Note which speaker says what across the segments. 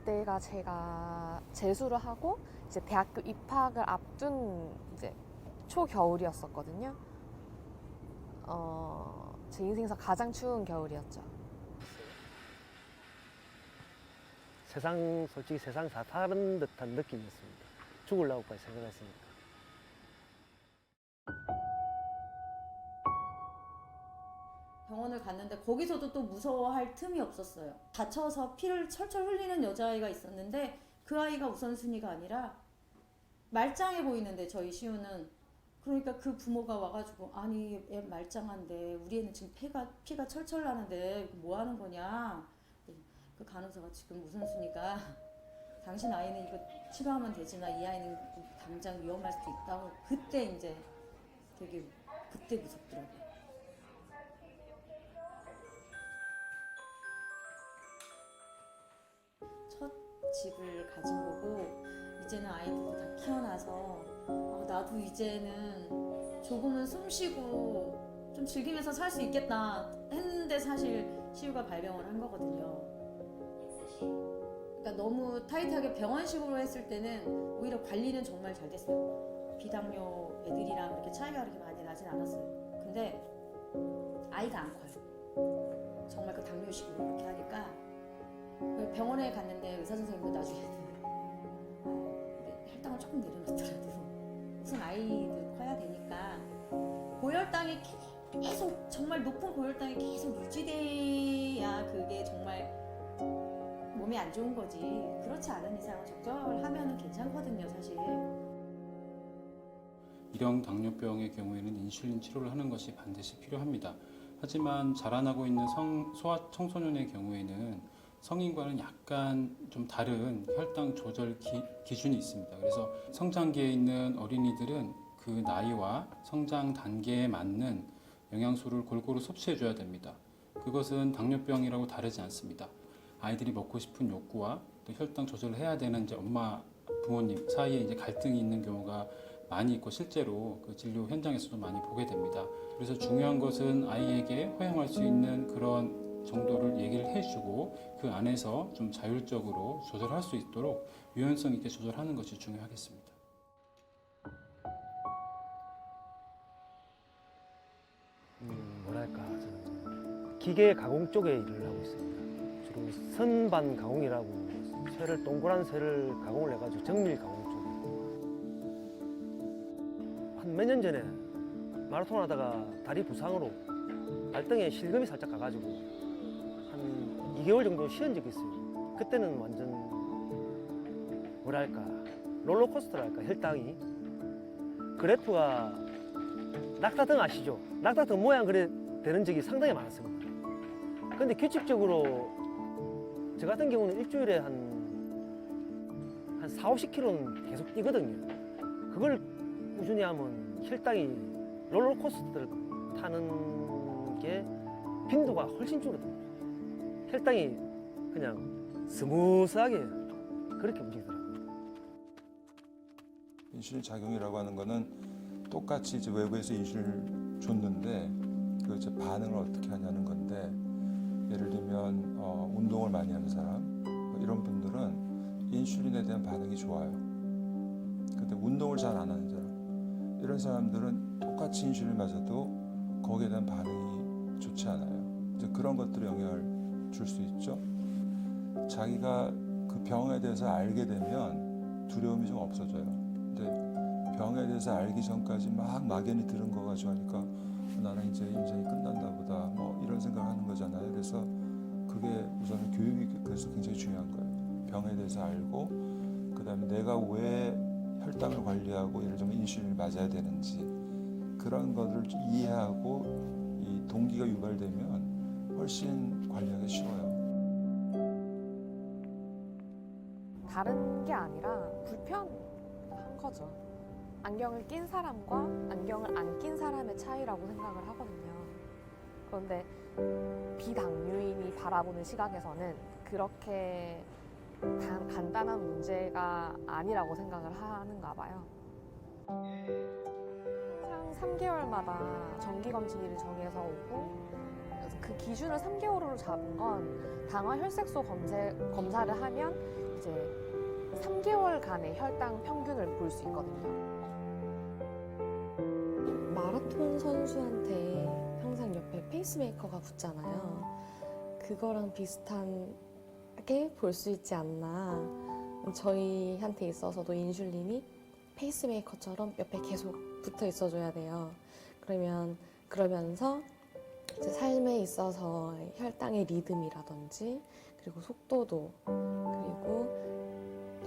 Speaker 1: 그때가 제가 재수를 하고 이제 대학교 입학을 앞둔 이제 초겨울이었었거든요. 제 인생에서 가장 추운 겨울이었죠.
Speaker 2: 솔직히 세상 다 다른 듯한 느낌이었습니다. 죽으려고까지 생각했으니까.
Speaker 3: 병원을 갔는데 거기서도 또 무서워할 틈이 없었어요. 다쳐서 피를 철철 흘리는 여자아이가 있었는데 그 아이가 우선순위가 아니라 말짱해 보이는데 저희 시우는 그러니까 그 부모가 와가지고 아니 애 말짱한데 우리 애는 지금 피가 철철 나는데 뭐 하는 거냐. 그 간호사가 지금 우선순위가 당신 아이는 이거 치료하면 되지만 이 아이는 당장 위험할 수도 있다고 그때 이제 되게 그때 무섭더라고요. 첫 집을 가진 거고 이제는 아이들도 다 키워나서 나도 이제는 조금은 숨 쉬고 좀 즐기면서 살 수 있겠다 했는데 사실 시우가 발병을 한 거거든요. 그러니까 너무 타이트하게 병원식으로 했을 때는 오히려 관리는 정말 잘 됐어요. 비당뇨 애들이랑 그렇게 차이가 그렇게 많이 나진 않았어요. 근데 아이가 안 커요. 정말 그 당뇨식으로 그렇게 하니까 병원에 갔는데 의사 선생님도 나중에는 혈당을 조금 내려놓더라도 우선 아이도 커야 되니까 고혈당이 계속 정말 높은 고혈당이 계속 유지돼야 그게 정말 몸에 안 좋은 거지. 그렇지 않은 이상 적절하면 괜찮거든요, 사실.
Speaker 4: 일형 당뇨병의 경우에는 인슐린 치료를 하는 것이 반드시 필요합니다. 하지만 자라나고 있는 소아 청소년의 경우에는 성인과는 약간 좀 다른 혈당 조절 기준이 있습니다. 그래서 성장기에 있는 어린이들은 그 나이와 성장 단계에 맞는 영양소를 골고루 섭취해줘야 됩니다. 그것은 당뇨병이라고 다르지 않습니다. 아이들이 먹고 싶은 욕구와 또 혈당 조절을 해야 되는 이제 엄마, 부모님 사이에 이제 갈등이 있는 경우가 많이 있고 실제로 그 진료 현장에서도 많이 보게 됩니다. 그래서 중요한 것은 아이에게 허용할 수 있는 그런 정도를 얘기를 해주고 그 안에서 좀 자율적으로 조절할 수 있도록 유연성 있게 조절하는 것이 중요하겠습니다.
Speaker 2: 뭐랄까, 저는 기계 가공 쪽에 일을 하고 있습니다. 주로 선반 가공이라고 동그란 쇠를 가공을 해가지고 정밀 가공 쪽에. 한 몇 년 전에 마라톤 하다가 다리 부상으로 발등에 실금이 살짝 가가지고 한 2개월 정도 쉬은 적이 있어요. 그때는 완전 뭐랄까 롤러코스터랄까 혈당이 그래프가 낙타등 아시죠? 낙타등 모양 그래 되는 적이 상당히 많았습니다. 근데 규칙적으로 저 같은 경우는 일주일에 한 4, 50km는 계속 뛰거든요. 그걸 꾸준히 하면 혈당이 롤러코스터를 타는 게 빈도가 훨씬 줄어듭니다. 혈당이 그냥 스무스하게 그렇게 움직이더라고요.
Speaker 5: 인슐린 작용이라고 하는 거는 똑같이 이제 외부에서 인슐린을 줬는데 그 이제 반응을 어떻게 하냐는 건데 예를 들면 운동을 많이 하는 사람 이런 분들은 인슐린에 대한 반응이 좋아요. 근데 운동을 잘 안 하는 사람 이런 사람들은 똑같이 인슐린 맞아도 거기에 대한 반응이 좋지 않아요. 이제 그런 것들이 영향을 줄 수 있죠. 자기가 그 병에 대해서 알게 되면 두려움이 좀 없어져요. 근데 병에 대해서 알기 전까지 막 막연히 들은 거 가지고 하니까 나는 이제 인생이 끝났나 보다 뭐 이런 생각을 하는 거잖아요. 그래서 그게 우선은 교육이 그래서 굉장히 중요한 거예요. 병에 대해서 알고 그다음에 내가 왜 혈당을 관리하고 예를 들면 인슐린을 맞아야 되는지 그런 것을 이해하고 이 동기가 유발되면 훨씬 관리하기 쉬워요.
Speaker 1: 다른 게 아니라 불편한 거죠. 안경을 낀 사람과 안경을 안 낀 사람의 차이라고 생각을 하거든요. 그런데 비당뇨인이 바라보는 시각에서는 그렇게 간단한 문제가 아니라고 생각을 하는가 봐요. 항상 3개월마다 정기검진일을 정해서 오고 그 기준을 3개월로 잡은 건 당화 혈색소 검사를 하면 이제 3개월간의 혈당 평균을 볼 수 있거든요. 마라톤 선수한테 항상 옆에 페이스메이커가 붙잖아요. 그거랑 비슷하게 볼 수 있지 않나. 저희한테 있어서도 인슐린이 페이스메이커처럼 옆에 계속 붙어 있어줘야 돼요. 그러면서 이제 삶에 있어서 혈당의 리듬이라든지 그리고 속도도 그리고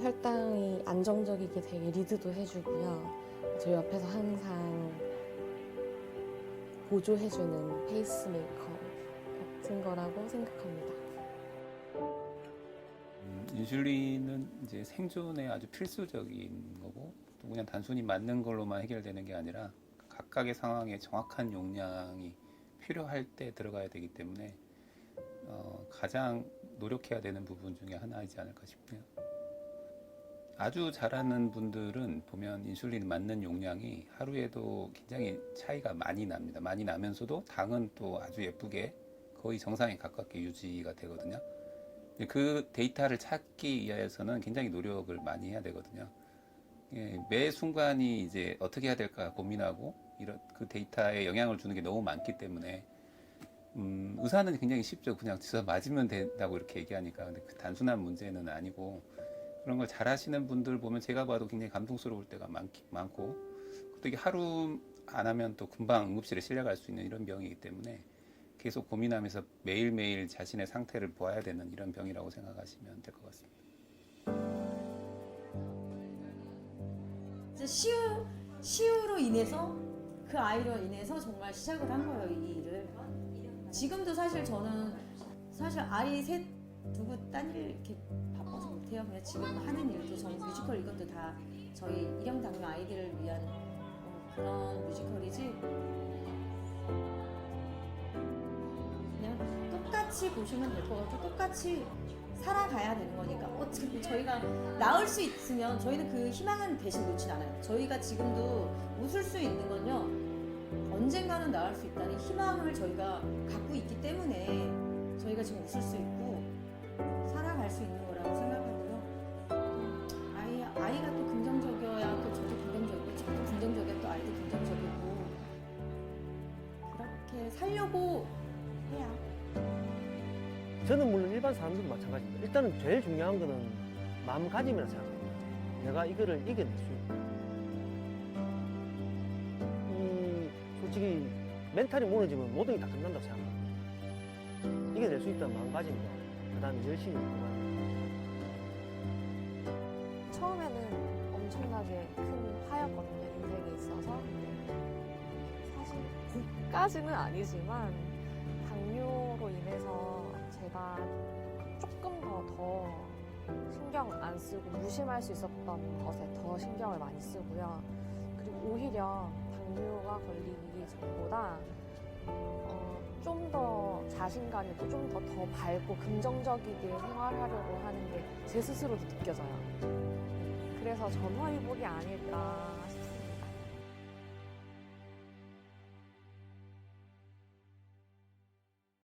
Speaker 1: 혈당이 안정적이게 되게 리드도 해주고요. 저희 옆에서 항상 보조해주는 페이스메이커 같은 거라고 생각합니다.
Speaker 6: 인슐린은 이제 생존에 아주 필수적인 거고 또 그냥 단순히 맞는 걸로만 해결되는 게 아니라 각각의 상황에 정확한 용량이 필요할 때 들어가야 되기 때문에 가장 노력해야 되는 부분 중에 하나이지 않을까 싶네요. 아주 잘하는 분들은 보면 인슐린 맞는 용량이 하루에도 굉장히 차이가 많이 납니다. 많이 나면서도 당은 또 아주 예쁘게 거의 정상에 가깝게 유지가 되거든요. 그 데이터를 찾기 위해서는 굉장히 노력을 많이 해야 되거든요. 매 순간이 이제 어떻게 해야 될까 고민하고 그 데이터에 영향을 주는 게 너무 많기 때문에 의사는 굉장히 쉽죠. 그냥 주사 맞으면 된다고 이렇게 얘기하니까. 근데 그 단순한 문제는 아니고 그런 걸 잘하시는 분들 보면 제가 봐도 굉장히 감동스러울 때가 많고 또 이게 하루 안 하면 또 금방 응급실에 실려갈 수 있는 이런 병이기 때문에 계속 고민하면서 매일매일 자신의 상태를 보아야 되는 이런 병이라고 생각하시면 될 것 같습니다.
Speaker 3: 이제 시우로 인해서 그 아이로 인해서 정말 시작을 한 거예요, 이 일을. 지금도 사실 저는 아이 셋 두고 딴 일 이렇게 바빠서 못해요. 그냥 지금 하는 일도 저는 뮤지컬 이것도 다 저희 일형 당뇨 아이들을 위한 그런 뮤지컬이지. 그냥 똑같이 보시면 될 것 같고 똑같이 살아가야 되는 거니까 어차피 저희가 나을 수 있으면 저희는 그 희망은 대신 놓진 않아요. 저희가 지금도 웃을 수 있는 건요 언젠가는 나을 수 있다는 희망을 저희가 갖고 있기 때문에 저희가 지금 웃을 수 있고 살아갈 수 있는 거라고 생각하고요. 아이가 또 긍정적이어야 또 저도 긍정적이고 저도 긍정적이야 또 아이도 긍정적이고 그렇게 살려고 해야.
Speaker 2: 저는 물론 일반 사람들도 마찬가지입니다. 일단은 제일 중요한 거는 마음가짐이라 생각합니다. 내가 이거를 이겨낼 수 있다. 솔직히 멘탈이 무너지면 모든 게 다 끝난다고 생각합니다. 이겨낼 수 있다는 마음가짐과 그 다음에 열심히 공부하는
Speaker 1: 처음에는 엄청나게 큰 화였거든요, 인생에 있어서. 사실 곧까지는 아니지만 당뇨로 인해서 제가 조금 더 신경 안 쓰고 무심할 수 있었던 것에 더 신경을 많이 쓰고요. 그리고 오히려 당뇨가 걸리기 전보다 좀 더 자신감 있고 좀 더 밝고 긍정적이게 생활하려고 하는 게 제 스스로도 느껴져요. 그래서 전화위복이 아닐까